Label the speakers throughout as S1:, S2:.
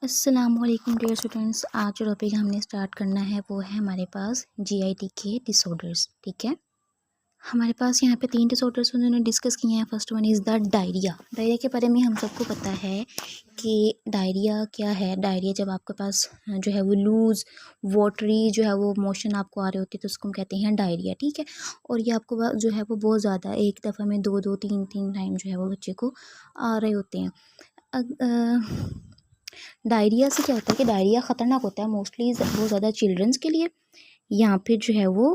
S1: अस्सलामुअलैकुम dear students. आज जो टॉपिक हमने स्टार्ट करना है वो है हमारे पास जीआईटी के डिसऑर्डर्स। ठीक है, हमारे पास यहाँ पे 3 डिसऑर्डर्स उन्होंने डिस्कस किए हैं। First one is the diarrhoea. Diarrhoea के बारे में हम सबको पता है कि डायरिया क्या है। डायरिया जब आपके पास जो है वो लूज़ वाटरी जो है वो मोशन आपको आ रहे होते हैं तो उसको हम कहते हैं डायरिया। ठीक है, और ये आपको जो है वो बहुत ज़्यादा एक दफ़ा में दो दो तीन तीन टाइम जो है वो बच्चे को आ रहे होते हैं। डायरिया से क्या होता है कि डायरिया ख़तरनाक होता है मोस्टली बहुत ज़्यादा चिल्ड्रंस के लिए, या फिर जो है वो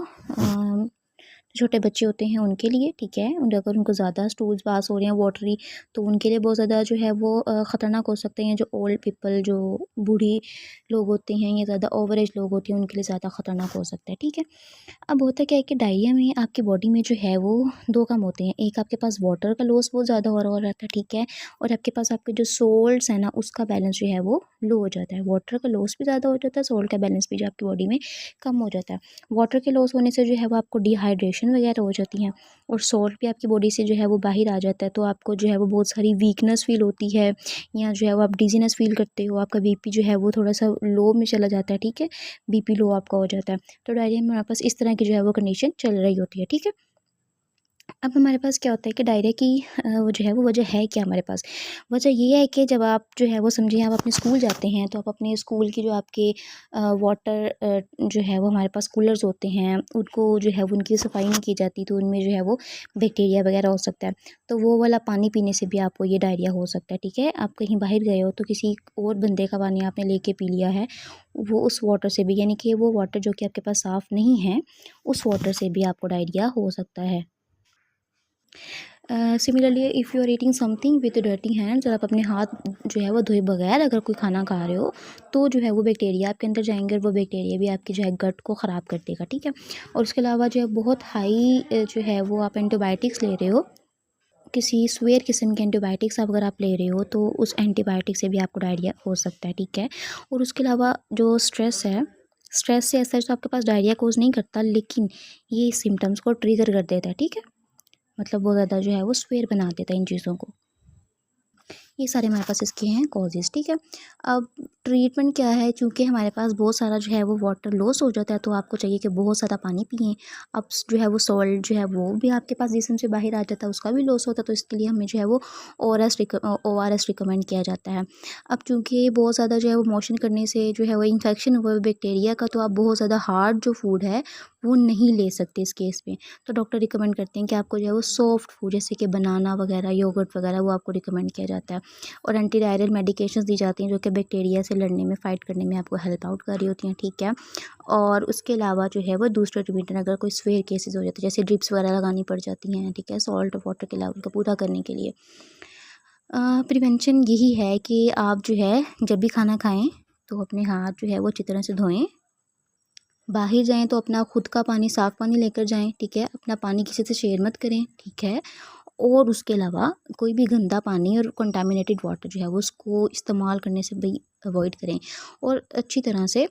S1: छोटे बच्चे होते हैं उनके लिए। ठीक है, अगर उनको ज़्यादा स्टूल्स पास हो रहे हैं वाटरी तो उनके लिए बहुत ज़्यादा जो है वो ख़तरनाक हो सकते हैं। जो ओल्ड पीपल, जो बूढ़ी लोग होते हैं या ज़्यादा ओवर एज लोग होते हैं उनके लिए ज़्यादा ख़तरनाक हो सकता है। ठीक है, अब होता क्या है कि डायरिया में आपकी बॉडी में जो है वो दो काम होते हैं। एक, आपके पास वाटर का लॉस बहुत ज़्यादा हो रहा रहता है। ठीक है, और आपके पास आपके जो सोल्ट्स है ना उसका बैलेंस जो है वो लो हो जाता है। वाटर का लॉस भी ज़्यादा हो जाता है, सोल्ट का बैलेंस भी जो आपकी बॉडी में कम हो जाता है। वाटर के लॉस होने से जो है वो आपको डिहाइड्रेशन वगैरह हो जाती है, और सोल्ट भी आपकी बॉडी से जो है वो बाहर आ जाता है। तो आपको जो है वो बहुत सारी वीकनेस फील होती है, या जो है वो आप डिजीनेस फील करते हो। आपका बीपी जो है वो थोड़ा सा लो में चला जाता है। ठीक है, बीपी लो आपका हो जाता है। तो डायरिया में हमारे पास इस तरह की जो है वो कंडीशन चल रही होती है। ठीक है, अब हमारे पास क्या होता है कि डायरिया की वो जो है वो वजह है क्या हमारे पास। वजह ये है कि जब आप जो है वो समझिए आप अपने स्कूल जाते हैं तो आप अपने स्कूल की जो आपके वाटर जो है वो हमारे पास कूलर्स होते हैं उनको जो है वो उनकी सफाई नहीं की जाती, तो उनमें जो है वो बैक्टीरिया वगैरह हो सकता है। तो वो वाला पानी पीने से भी आपको ये डायरिया हो सकता है। ठीक है, आप कहीं बाहर गए हो तो किसी और बंदे का पानी आपने लेके पी लिया है, वो उस वाटर से भी, यानी कि वो वाटर जो कि आपके पास साफ़ नहीं है उस वाटर से भी आपको डायरिया हो सकता है। Similarly if you are eating something with dirty hands, अगर आप अपने हाथ जो है वो धोए बगैर अगर कोई खाना खा रहे हो तो जो है वो बैक्टीरिया आपके अंदर जाएंगे, और वो बैक्टीरिया भी आपके जो है गट को ख़राब कर देगा। ठीक है, और उसके अलावा जो है बहुत हाई जो है वो आप एंटीबायोटिक्स ले रहे हो, किसी स्वेयर किस्म के एंटीबायोटिक्स अगर आप ले रहे हो तो उस एंटीबायोटिक से भी आपको डायरिया हो सकता है। ठीक है, और उसके अलावा जो स्ट्रेस है, स्ट्रेस से ऐसा तो आपके पास डायरिया कोज नहीं करता, लेकिन ये सिम्टम्स को ट्रिगर कर देता है। ठीक है, मतलब बहुत ज़्यादा जो है वो स्वेयर बना देता है इन चीज़ों को। ये सारे हमारे पास इसके हैं कॉजेज़। ठीक है, अब ट्रीटमेंट क्या है, चूँकि हमारे पास बहुत सारा जो है वो वाटर लॉस हो जाता है तो आपको चाहिए कि बहुत ज़्यादा पानी पिएँ। अब जो है वो सॉल्ट जो है वो भी आपके पास जिस्म से बाहर आ जाता है, उसका भी लॉस होता है, तो इसके लिए हमें जो है वो ओआरएस रिकमेंड किया जाता है। अब चूँकि बहुत ज़्यादा जो है वो मोशन करने से जो है वो इन्फेक्शन हुआ है बैक्टीरिया का, तो आप बहुत ज़्यादा हार्ड जो फूड है वो नहीं ले सकते इस केस में। तो डॉक्टर रिकमेंड करते हैं कि आपको जो है वो सॉफ्ट फूड जैसे कि बनाना वगैरह, योगर्ट वगैरह वो आपको रिकमेंड किया जाता है, और एंटी वायरल मेडिकेशंस दी जाती हैं जो कि बैक्टीरिया से लड़ने में, फ़ाइट करने में आपको हेल्प आउट कर रही होती हैं। ठीक है, और उसके अलावा जो है वो दूसरा ट्रीटमेंट अगर कोई स्वेयर केसेस हो जाते हैं जैसे ड्रिप्स वगैरह लगानी पड़ जाती हैं। ठीक है, सॉल्ट वाटर के लेवल को पूरा करने के लिए प्रिवेंशन यही है कि आप जो है जब भी खाना खाएं तो अपने हाथ जो है वो अच्छी तरह से धोएं। बाहर जाएँ तो अपना खुद का पानी, साफ़ पानी लेकर जाएँ। ठीक है, अपना पानी किसी से शेयर मत करें। ठीक है, और उसके अलावा कोई भी गंदा पानी और कंटामिनेटेड वाटर जो है वो उसको इस्तेमाल करने से भी अवॉइड करें, और अच्छी तरह से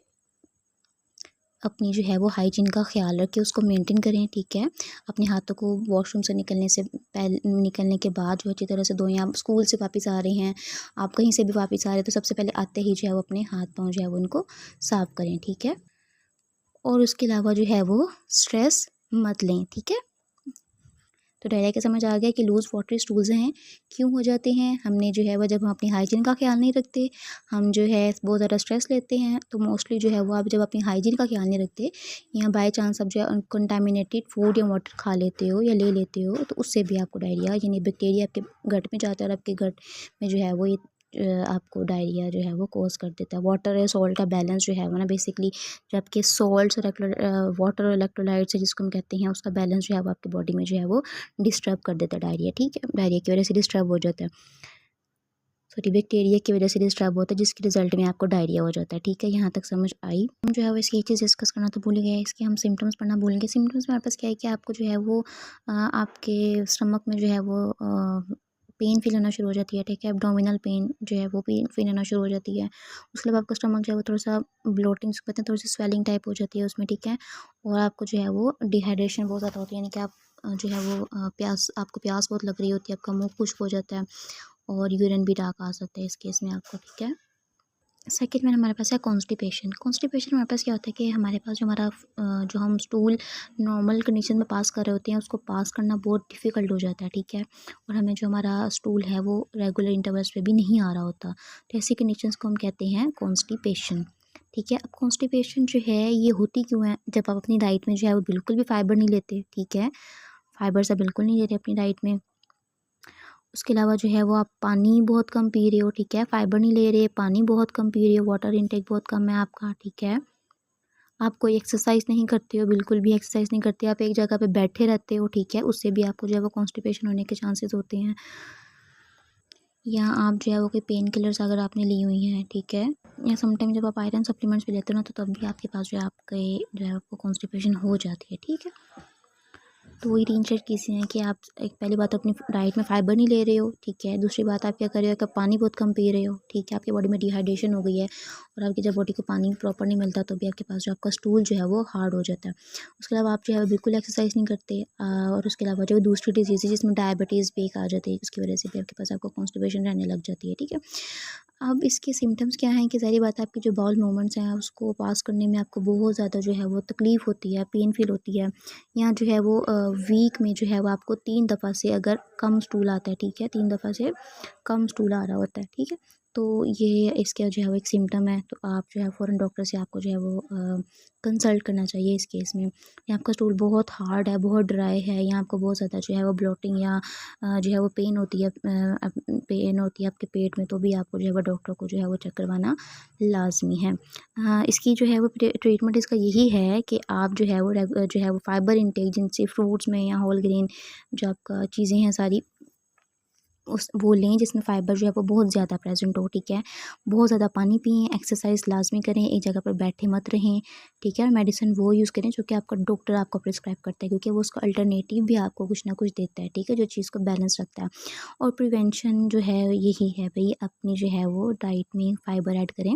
S1: अपनी जो है वो हाइजीन का ख्याल रखें, उसको मेंटेन करें। ठीक है, अपने हाथों को वॉशरूम से निकलने से पहले, निकलने के बाद जो अच्छी तरह से धोएं। आप स्कूल से वापस आ रहे हैं, आप कहीं से भी वापस आ रहे हैं तो सबसे पहले आते ही जो है वो अपने हाथ पाँव जो है वो उनको साफ़ करें। ठीक है, और उसके अलावा जो है वो स्ट्रेस मत लें। ठीक है, तो डायरिया का समझ आ गया कि लूज़ वाटरी स्टूल्स हैं क्यों हो जाते हैं। हमने जो है वो जब हम अपनी हाइजीन का ख्याल नहीं रखते, हम जो है बहुत ज़्यादा स्ट्रेस लेते हैं, तो मोस्टली जो है वो आप जब अपनी हाइजीन का ख्याल नहीं रखते या बाय चांस आप जो है कंटामिनेटेड फूड या वाटर खा लेते हो या ले लेते हो तो उससे भी आपको डायरिया यानी बैक्टीरिया आपके गट में जाता है, और आपके गट में जो है वो ये आपको डायरिया जो है वो कोज कर देता है। वाटर या सॉल्ट का बैलेंस जो है वो ना बेसिकली जो आपके सॉल्ट्स और वाटर और इलेक्ट्रोलाइट्स है जिसको हम कहते हैं, उसका बैलेंस जो है वो आपकी बॉडी में जो है वो डिस्टर्ब कर देता है डायरिया। ठीक है, डायरिया की वजह से डिस्टर्ब हो जाता है, सॉरी बैक्टीरिया की वजह से डिस्टर्ब होता है, जिसके रिजल्ट में आपको डायरिया हो जाता है। ठीक है, यहाँ तक समझ आई। हम जो है वो इसकी एक चीज़ डिस्कस करना तो भूल ही गए, इसके हम सिम्टम्स पढ़ना भूल गए। सिम्टम्स में हमारे पास क्या है कि आपको जो है वो आपके स्टमक में जो है वो पेन फील होना शुरू हो जाती है। ठीक है, एब्डोमिनल पेन जो है वो पेन फील होना शुरू हो जाती है। उसके बाद आपका स्टमक जो है वो थोड़ा सा ब्लोटिंग जिसको कहते हैं, थोड़ी सी स्वेलिंग टाइप हो जाती है उसमें। ठीक है, और आपको जो है वो डिहाइड्रेशन बहुत ज़्यादा होती है, यानी कि आप जो है वो प्यास, आपको प्यास बहुत लग रही होती है, आपका मुँह खुश्क हो जाता है, और यूरिन भी डार्क आ सकता है इस केस में आपको। ठीक है, सेकंड में हमारे पास है कॉन्स्टिपेशन। कॉन्स्टिपेशन हमारे पास क्या होता है कि हमारे पास जो हमारा जो हम स्टूल नॉर्मल कंडीशन में पास कर रहे होते हैं उसको पास करना बहुत डिफ़िकल्ट हो जाता है, ठीक है। और हमें जो हमारा स्टूल है वो रेगुलर इंटरवल्स पे भी नहीं आ रहा होता, तो ऐसी कंडीशंस को हम कहते हैं कॉन्स्टिपेशन, ठीक है। अब कॉन्स्टिपेशन जो है ये होती क्यों है? जब आप अपनी डाइट में जो है वो बिल्कुल भी फाइबर नहीं लेते, ठीक है, फाइबर से बिल्कुल नहीं ले रहे अपनी डाइट में। उसके अलावा जो है वो आप पानी बहुत कम पी रहे हो, ठीक है, फाइबर नहीं ले रहे, पानी बहुत कम पी रहे हो, वाटर इनटेक बहुत कम है आपका, ठीक है। आप कोई एक्सरसाइज नहीं करते हो, बिल्कुल भी एक्सरसाइज नहीं करते, आप एक जगह पे बैठे रहते हो, ठीक है, उससे भी आपको जो है वो कॉन्स्टिपेशन होने के चांसेस होते हैं। या आप जो है वो कोई पेन किलर्स अगर आपने ली हुई हैं, ठीक है, या समटाइम जब आप आयरन सप्लीमेंट्स भी लेते हो ना तो तब भी आपके पास जो है आपके जो है आपको कॉन्स्टिपेशन हो जाती है, ठीक है। तो वही 3 चार केसें हैं कि आप एक पहली बात अपनी डाइट में फाइबर नहीं ले रहे हो, ठीक है। दूसरी बात आप क्या कर रहे हो कि पानी बहुत कम पी रहे हो, ठीक है, आपकी बॉडी में डिहाइड्रेशन हो गई है और आपकी जब बॉडी को पानी प्रॉपर नहीं मिलता तो भी आपके पास जो आपका स्टूल जो है वो हार्ड हो जाता है। उसके अलावा आप जो है बिल्कुल एक्सरसाइज नहीं करते और उसके अलावा जो दूसरी डिजीज़ है जिसमें डायबिटीज़ भी एक आ जाती है, उसकी वजह से भी आपके पास आपको कॉन्स्टिपेशन रहने लग जाती है, ठीक है। अब इसके सिम्पटम्स क्या हैं कि ज़ाहिर बात है आपकी जो बाउल मूवमेंट्स हैं उसको पास करने में आपको बहुत ज़्यादा जो है वो तकलीफ़ होती है, पेन फ़ील होती है। या जो है वो वीक में जो है वो आपको 3 दफ़ा से अगर कम स्टूल आता है, ठीक है, 3 दफ़ा से कम स्टूल आ रहा होता है, ठीक है। तो ये इसका जो है वो एक सिम्पटम है, तो आप जो है फ़ौरन डॉक्टर से आपको जो है वो कंसल्ट करना चाहिए इस केस में। या आपका स्टूल बहुत हार्ड है, बहुत ड्राई है या आपको बहुत ज़्यादा जो है वो ब्लोटिंग या जो है वो पेन होती है आपके पेट में, तो भी आपको जो है वो डॉक्टर को जो है वो चेक करवाना लाज़मी है। इसकी जो है वो ट्रीटमेंट इसका यही है कि आप जो है वो फाइबर इंटेक जिनसे फ्रूट्स में या होल ग्रेन जो आपका चीज़ें हैं सारी वो लें जिसमें फ़ाइबर जो है वो बहुत ज़्यादा प्रेज़ेंट हो, ठीक है। बहुत ज़्यादा पानी पिएँ, एक्सरसाइज़ लाज़मी करें, एक जगह पर बैठे मत रहें, ठीक है। और मेडिसिन वो यूज़ करें जो कि आपका डॉक्टर आपको प्रिस्क्राइब करता है क्योंकि वो उसका अल्टरनेटिव भी आपको कुछ ना कुछ देता है, ठीक है, जो चीज़ को बैलेंस रखता है। और प्रिवेंशन जो है यही है भई अपनी जो है वो डाइट में फ़ाइबर ऐड करें,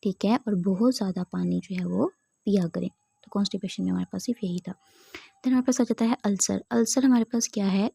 S1: ठीक है, और बहुत ज़्यादा पानी जो है वो पिया करें। तो कॉन्स्टिपेशन में हमारे पास सिर्फ़ यही था। देन हमारे पास आ जाता है अल्सर। अल्सर हमारे पास क्या है